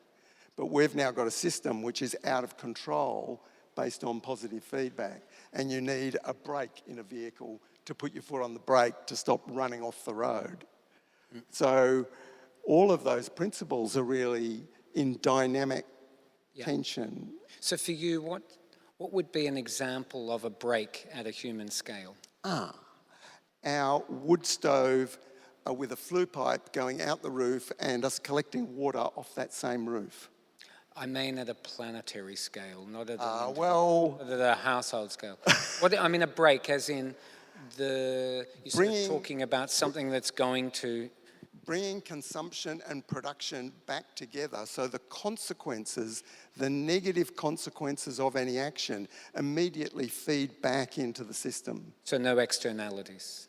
But we've now got a system which is out of control based on positive feedback. And you need a brake in a vehicle to put your foot on the brake to stop running off the road. So all of those principles are really in dynamic tension. So for you, what would be an example of a brake at a human scale? Our wood stove with a flue pipe going out the roof and us collecting water off that same roof. I mean at a planetary scale, not at a a household scale. I mean a brake as in you're talking about something that's going to... Bringing consumption and production back together so the consequences, the negative consequences of any action immediately feed back into the system. So no externalities?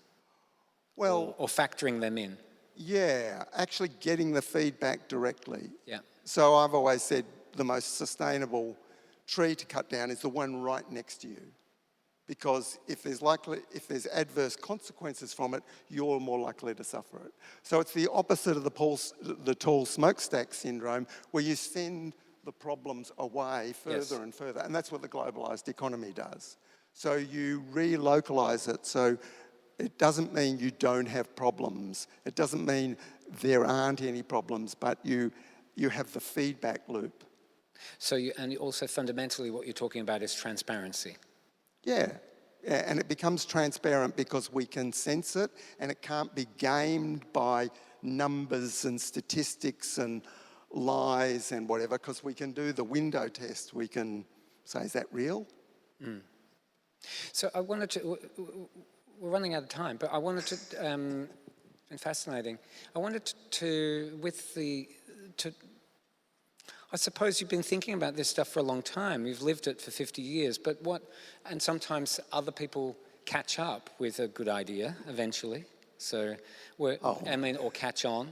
Well... Or factoring them in? Yeah, actually getting the feedback directly. Yeah. So I've always said the most sustainable tree to cut down is the one right next to you. Because if there's adverse consequences from it, you're more likely to suffer it. So it's the opposite of the tall smokestack syndrome, where you send the problems away further and further. And that's what the globalised economy does. So you relocalise it. So it doesn't mean you don't have problems. It doesn't mean there aren't any problems, but you have the feedback loop. So and also fundamentally what you're talking about is transparency. Yeah, and it becomes transparent because we can sense it, and it can't be gamed by numbers and statistics and lies and whatever, because we can do the window test. We can say, is that real? So I wanted to, we're running out of time, but I wanted to, and fascinating, I wanted I suppose you've been thinking about this stuff for a long time. You've lived it for 50 years, but and sometimes other people catch up with a good idea eventually. So, or catch on.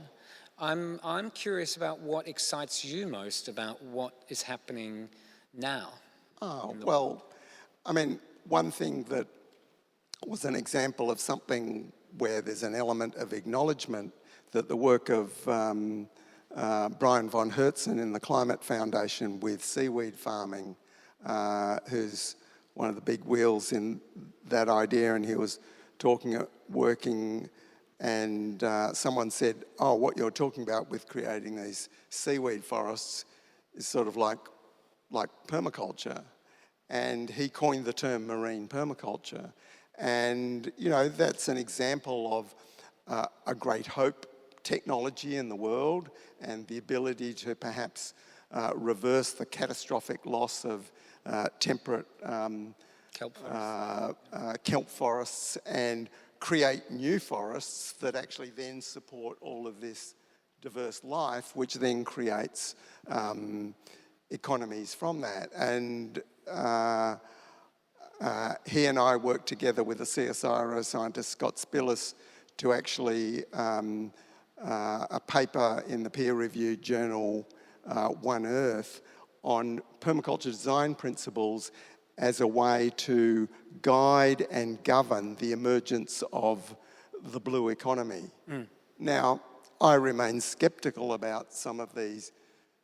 I'm curious about what excites you most about what is happening now. One thing that was an example of something where there's an element of acknowledgement that the work of Brian von Hertzen in the Climate Foundation with seaweed farming, who's one of the big wheels in that idea, and he was working, and someone said, what you're talking about with creating these seaweed forests is sort of like permaculture. And he coined the term marine permaculture. And, that's an example of a great hope technology in the world and the ability to perhaps reverse the catastrophic loss of temperate kelp forests and create new forests that actually then support all of this diverse life, which then creates economies from that. And he and I worked together with a CSIRO scientist, Scott Spillis, to actually a paper in the peer-reviewed journal One Earth on permaculture design principles as a way to guide and govern the emergence of the blue economy. Now, I remain sceptical about some of these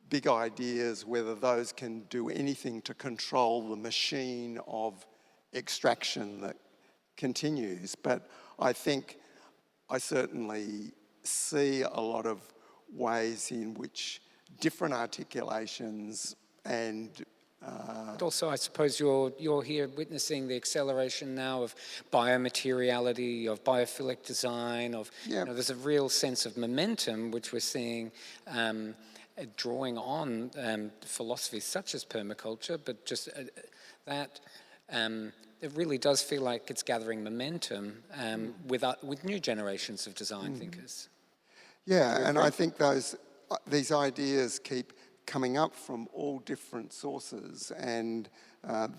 big ideas, whether those can do anything to control the machine of extraction that continues. But I think I certainly see a lot of ways in which different articulations and but also, I suppose you're here witnessing the acceleration now of biomateriality, of biophilic design, of there's a real sense of momentum which we're seeing drawing on philosophies such as permaculture, but just that it really does feel like it's gathering momentum with new generations of design thinkers. Yeah, and I think these ideas keep coming up from all different sources, and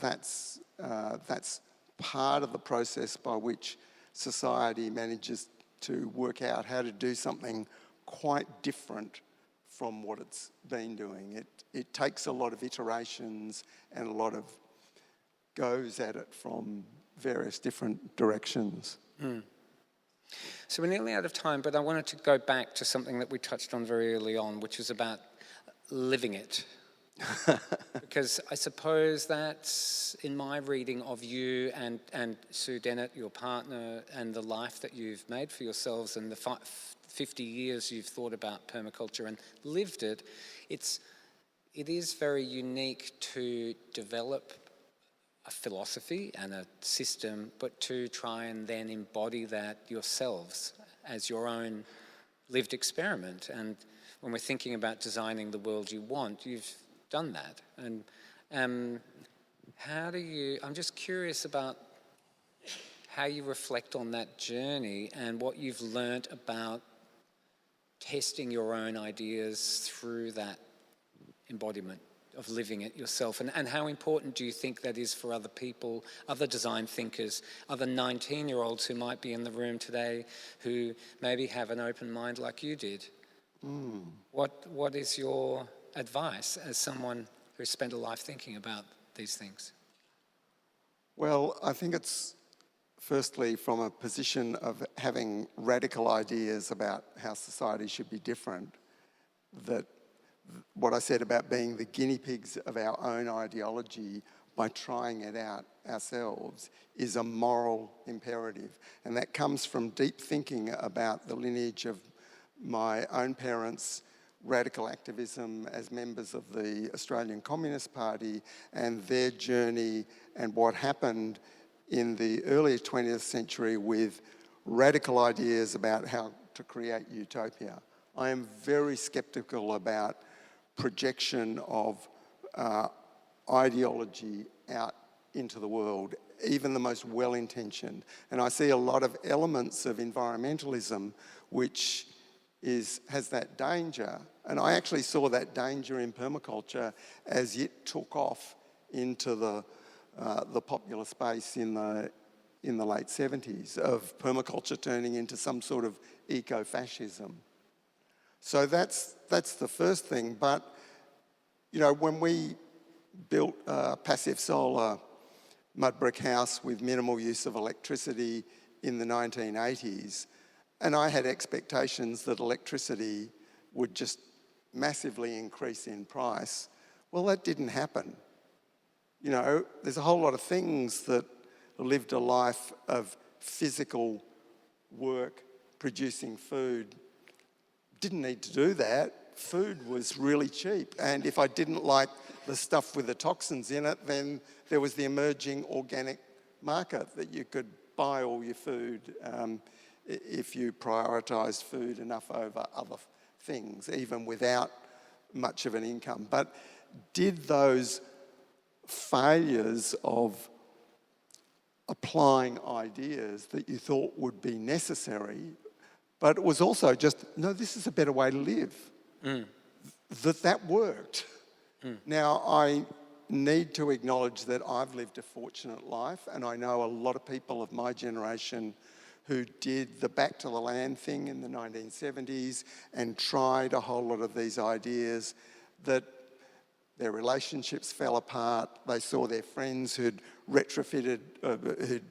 that's part of the process by which society manages to work out how to do something quite different from what it's been doing. It takes a lot of iterations and a lot of goes at it from various different directions. So we're nearly out of time, but I wanted to go back to something that we touched on very early on, which was about living it. Because I suppose that's, in my reading of you and Sue Dennett, your partner, and the life that you've made for yourselves and the 50 years you've thought about permaculture and lived it, it is very unique to develop a philosophy and a system, but to try and then embody that yourselves as your own lived experiment. And when we're thinking about designing the world you want, you've done that. And I'm just curious about how you reflect on that journey and what you've learnt about testing your own ideas through that embodiment of living it yourself, and how important do you think that is for other people, other design thinkers, other 19-year-olds who might be in the room today who maybe have an open mind like you did? What is your advice as someone who's spent a life thinking about these things? Well, I think it's firstly from a position of having radical ideas about how society should be different, that what I said about being the guinea pigs of our own ideology by trying it out ourselves is a moral imperative. And that comes from deep thinking about the lineage of my own parents' radical activism as members of the Australian Communist Party and their journey and what happened in the early 20th century with radical ideas about how to create utopia. I am very sceptical about projection of ideology out into the world, even the most well-intentioned. And I see a lot of elements of environmentalism which has that danger. And I actually saw that danger in permaculture as it took off into the popular space in the late 70s, of permaculture turning into some sort of eco-fascism. So that's the first thing. But, you know, when we built a passive solar mud brick house with minimal use of electricity in the 1980s, and I had expectations that electricity would just massively increase in price, well, that didn't happen. You know, there's a whole lot of things that lived a life of physical work, producing food, didn't need to do that. Food was really cheap. And if I didn't like the stuff with the toxins in it, then there was the emerging organic market that you could buy all your food if you prioritised food enough over other things, even without much of an income. But did those failures of applying ideas that you thought would be necessary, but it was also just, no, this is a better way to live, that worked. Now, I need to acknowledge that I've lived a fortunate life, and I know a lot of people of my generation who did the back to the land thing in the 1970s and tried a whole lot of these ideas, that their relationships fell apart. They saw their friends who'd retrofitted, who'd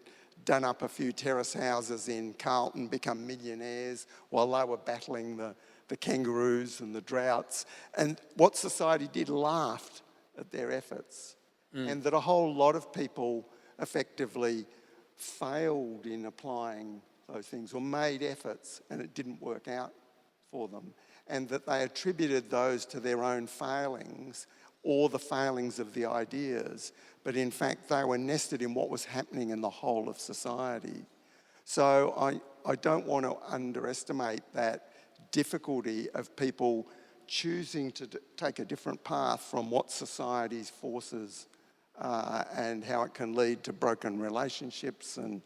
done up a few terrace houses in Carlton become millionaires while they were battling the kangaroos and the droughts. And what society did, laughed at their efforts. And that a whole lot of people effectively failed in applying those things or made efforts and it didn't work out for them. And that they attributed those to their own failings or the failings of the ideas. But in fact, they were nested in what was happening in the whole of society. So I don't want to underestimate that difficulty of people choosing to take a different path from what society's forces and how it can lead to broken relationships and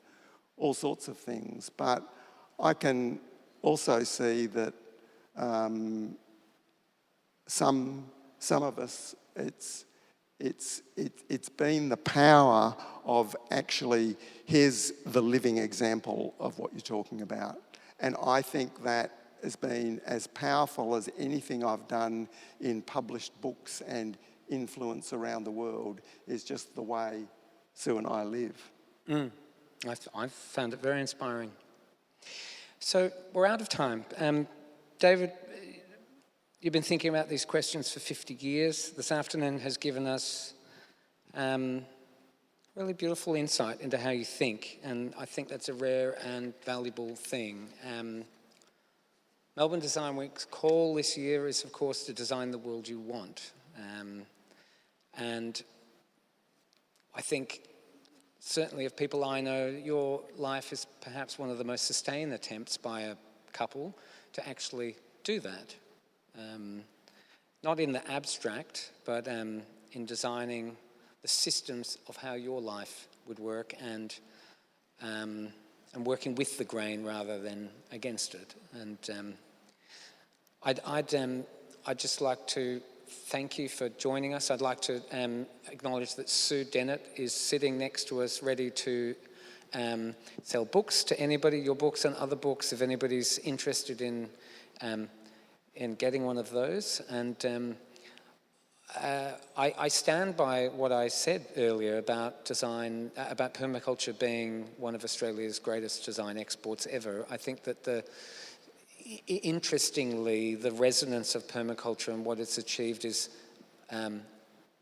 all sorts of things. But I can also see that some of us, it's been the power of actually, here's the living example of what you're talking about. And I think that has been as powerful as anything I've done in published books and influence around the world, is just the way Sue and I live. I've found it very inspiring. So we're out of time. David, you've been thinking about these questions for 50 years. This afternoon has given us really beautiful insight into how you think, and I think that's a rare and valuable thing. Melbourne Design Week's call this year is, of course, to design the world you want. And I think, certainly of people I know, your life is perhaps one of the most sustained attempts by a couple to actually do that. Not in the abstract, but in designing the systems of how your life would work and working with the grain rather than against it. And I'd just like to thank you for joining us. I'd like to acknowledge that Sue Dennett is sitting next to us, ready to sell books to anybody, your books and other books, if anybody's interested in getting one of those. And I stand by what I said earlier about design, about permaculture being one of Australia's greatest design exports ever. I think that interestingly, the resonance of permaculture and what it's achieved is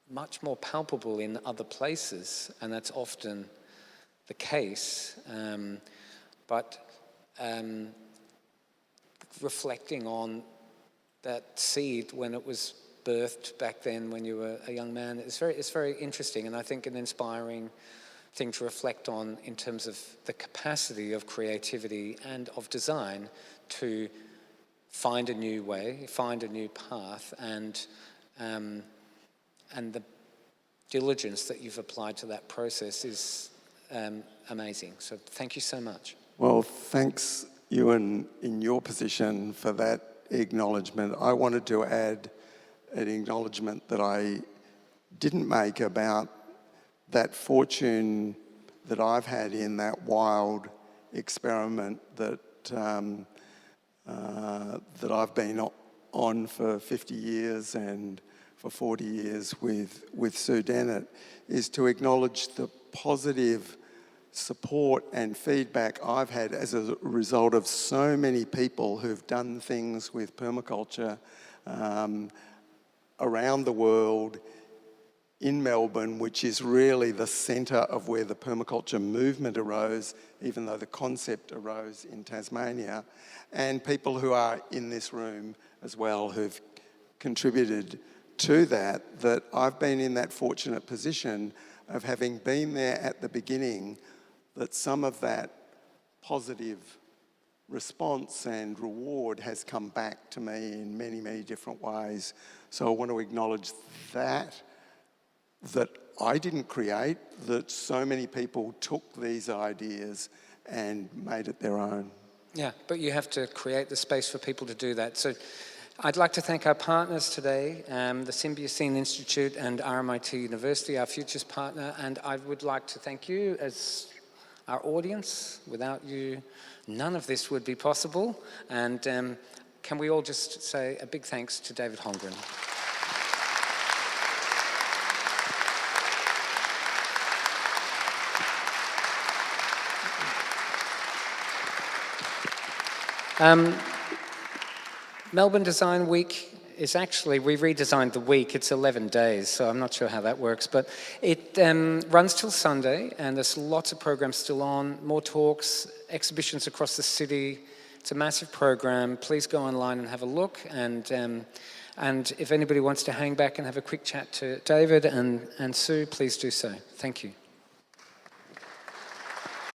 much more palpable in other places, and that's often the case. But reflecting on that seed when it was birthed back then when you were a young man, it's very interesting, and I think an inspiring thing to reflect on in terms of the capacity of creativity and of design to find a new way, find a new path, and the diligence that you've applied to that process is amazing. So thank you so much. Well, thanks, Ewan, in your position for that acknowledgement. I wanted to add an acknowledgement that I didn't make about that fortune that I've had in that wild experiment that I've been on for 50 years and for 40 years with Sue Dennett, is to acknowledge the positive support and feedback I've had as a result of so many people who've done things with permaculture around the world, in Melbourne, which is really the centre of where the permaculture movement arose, even though the concept arose in Tasmania, and people who are in this room as well who've contributed to that I've been in that fortunate position of having been there at the beginning, that some of that positive response and reward has come back to me in many, many different ways. So I want to acknowledge that I didn't create, that so many people took these ideas and made it their own. Yeah, but you have to create the space for people to do that. So I'd like to thank our partners today, the Symbiocene Institute and RMIT University, our futures partner, and I would like to thank you as our audience. Without you, none of this would be possible. And can we all just say a big thanks to David Holmgren. Melbourne Design Week is actually, we redesigned the week, it's 11 days, so I'm not sure how that works, but it runs till Sunday, and there's lots of programs still on, more talks, exhibitions across the city. It's a massive program. Please go online and have a look, and if anybody wants to hang back and have a quick chat to David and Sue, please do so. Thank you.